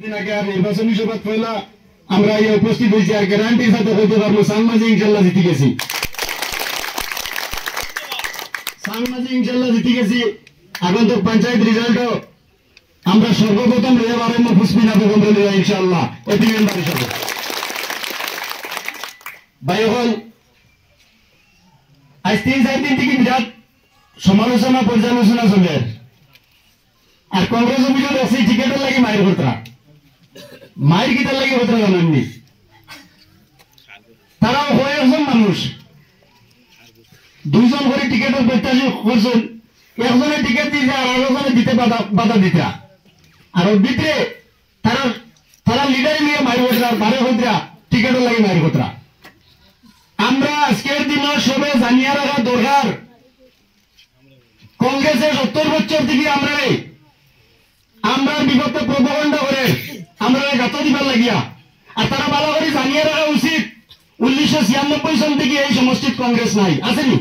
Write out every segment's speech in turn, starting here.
নির্বাচনী সভা পয়লা আমরা এই উপস্থিত হয়েছি আর গ্যারান্টির সাথে বলতে পারবো সাংমাজি ইনশাল্লাহ জিতে গেছি। সাংমাজি ইনশাল্লাহ জিতে গেছি। আগন্তুক পঞ্চায়েত রেজাল্টও আমরা সর্বপ্রথম রেজাল্ট ফুসমিনা বেগম রলিয়া ইনশাল্লাহ এটি মেম্বার হিসাবে। ভাই হল আজ 3-4 দিন থেকে বিরাট সমালোচনা পর্যালোচনা চলে আর কংগ্রেস অভিযোগ আছে টিকেটের লাগে মায়ের ভোটরা মায়ের কিটার লাগে ভোটরা জানাননি। তারাও কয়েকজন মানুষ 2 জন করে টিকেটের প্রত্যাশী করছেন, একজনে টিকেট দিতে আর আরেকজনে দিতে বাধা দিতে আর ভিতরে তারা লিডার নিয়ে মায়ের ভোটরা বারে ভোটরা টিকেটের লাগে মায়ের ভোটরা। আমরা আজকের দিনে সবে জানিয়ে রাখা দরকার কংগ্রেসের 70 বছর থেকে আমরা বিগত প্রোপাগান্ডা করে আমরা গাত দিবার লাগিয়া আর তারা ভালো করে জানিয়ে রাখা উচিত 1996 সন থেকে এই সমষ্টিত কংগ্রেস নাই আসেনি।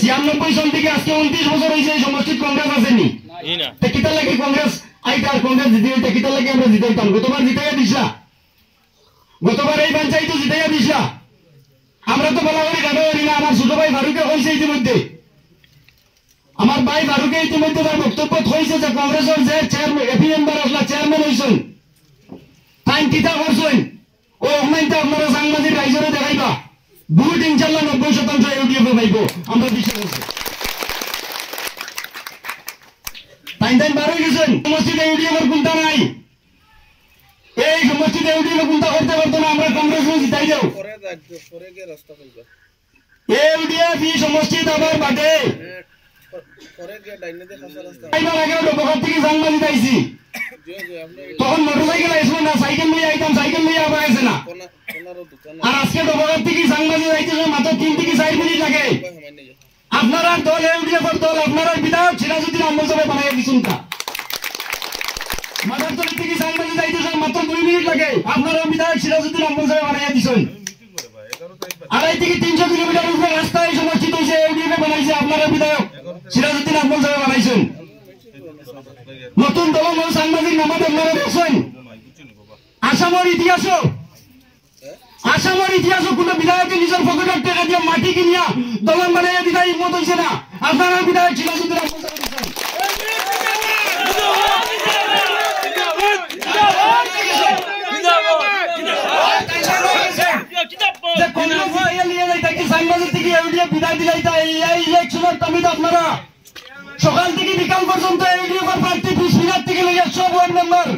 96 সন থেকে আজকে 29 বছর হয়েছে এই সমষ্টিত কংগ্রেস আসেনি। কিতার লাগে কংগ্রেস আইতার কংগ্রেস জিতে কিতার লাগে আমরা জিতাইতাম। গতবার জিতাইয়া দিসা, গতবার এই পঞ্চায়েত জিতাইয়া দিসা। আমরা তো বলা করি গাড়ো করি না। আমার ছোট ভাই ফারুকে হয়েছে ইতিমধ্যে, আমার ভাই ফারুকে ইতিমধ্যে তার বক্তব্য হয়েছে যে কংগ্রেসের যে এপি মেম্বার আসলা চেয়ারম্যান হয়েছেন তাই কিতা করছেন ও অনলাইনটা আপনারা সাংবাদিক রাইজরে দেখাইবা ভোট ইনশাল্লাহ 90% ইউডিএফ পাইব আমরা বিশ্বাস করছি। তাই বারো গেছেন সমষ্টিতে ইউডিএফের কোনটা নাই, এই সমষ্টিতে ইউডিএফ কোনটা করতে পারতো না। আমরা কংগ্রেস জিতাই যাও ইউডিএফ এই সমষ্টিত আবার বাটে তখন মোটরসাইকেল আসবো না, সাইকেল নিয়ে আইতাম, সাইকেল নিয়ে আবার আসে না। আর আজকে ডোবাঘাট থেকে সাংবাদিক আইতেছে মাত্র 3 থেকে 4 মিনিট লাগে। আপনারা দল ইউডিএফের দল আপনারা বিধায়ক সিরাজউদ্দিন আহমদ সাহেব বানাইয়া দিচ্ছেন তা মাদারতলি থেকে সাংবাদিক আইতেছে মাত্র 2 মিনিট লাগে। আপনারা বিধায়ক সিরাজউদ্দিন আহমদ সাহেব বানাইয়া দিচ্ছেন। 2.5 থেকে 300 কিলোমিটার উপরে রাস্তা এই সমষ্টিত হয়েছে ইউডিএফ বানাইছে আপনারা বিধায়ক সিরাজউদ্দিন আহমদ সাহেব বানাইছেন। নতুন দল সাংবাদিক নামাজ আপনারা দেখছেন। আসামের ইতিহাস কোনো বিধায়কে নিজের পকেটের টাকা দিয়ে মাটি কিনিয়া দলন বানাইয়া দিতে হিম্মত হয়েছে না। আপনারা বিধায়ক সিরাজউদ্দিন আহমদ সাহেব দিচ্ছেন। সকাল থেকে বিকাল পর্যন্ত প্রার্থী 20 মিনিট থেকে লেগে সব ওয়ার্ড মেম্বার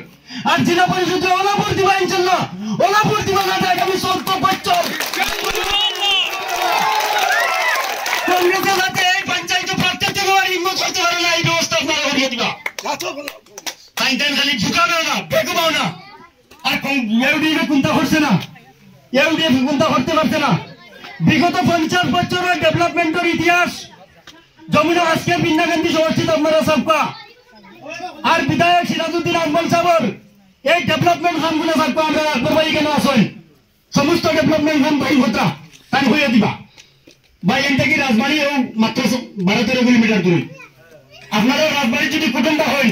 আর জেলা পরিষদে ওলাপুর দিবা ইনশাল্লাহ ওলাপুর দিবা না আগামী 14 বছর কংগ্রেসের সাথে এই পঞ্চায়েত প্রার্থী থেকে আর হিম্মত করতে পারে না। এই ব্যবস্থা আপনারা করিয়ে দিবা তাই খালি ঝুঁকাবেও না বেকুবাও না। আর ইউডিএফ কোনটা করছে না, ইউডিএফ কোনটা করতে পারছে না। বিগত 50 বছরের ডেভেলপমেন্টের ইতিহাস যমুনা আজকে বিন্না গান্ধী সমষ্টিত আপনারা সবকা আর বিধায়ক সিরাজউদ্দিন আহমদ সাহেবের এই ডেভেলপমেন্ট কামগুলো সবকা আমরা আকবর ভাই কেন আসেন সমস্ত ডেভেলপমেন্ট কাম ভাই হতা তাই হয়ে দিবা ভাই এন থেকে রাজবাড়ি মাত্র 12-13 কিলোমিটার দূরে। আপনারা রাজবাড়ি যদি কুটুম্ব হন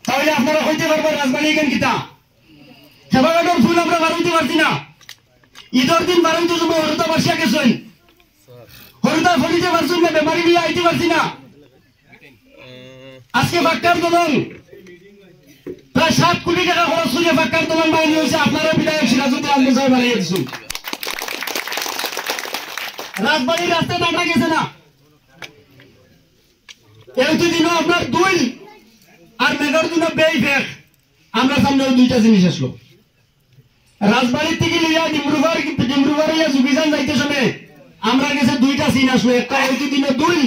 তাহলে আপনারা হইতে পারবেন রাজবাড়ি কেন কিতা সেবাঘাটের ফুল আমরা বাড়াইতে পারছি না। ঈদের দিন বাড়াইতে সময় হরতা বাসিয়া গেছেন, হরতা ফলিতে পারছেন না, বেমারি নিয়ে আইতে পারছি না। আজকে বাক্কার দলন প্রায় 7 কোটি টাকা খরচ করে বাক্কার দলন বাহিনী হয়েছে। আপনারা বিধায়ক সিরাজউদ্দিন আহমদ সাহেব বানিয়ে দিচ্ছেন। রাজবাড়ির রাস্তা টাটা গেছে না। এমতি দিনও আপনার 2 আর মেঘর দিনও বেই ফেক। আমরা সামনে 2টা জিনিস আসলো রাজবাড়ির থেকে লিয়া ডিমরুবার জুগিজান যাইতে সময় আমরা গেছে 2টা সিন আসলো। একটা এমতি দিনও 2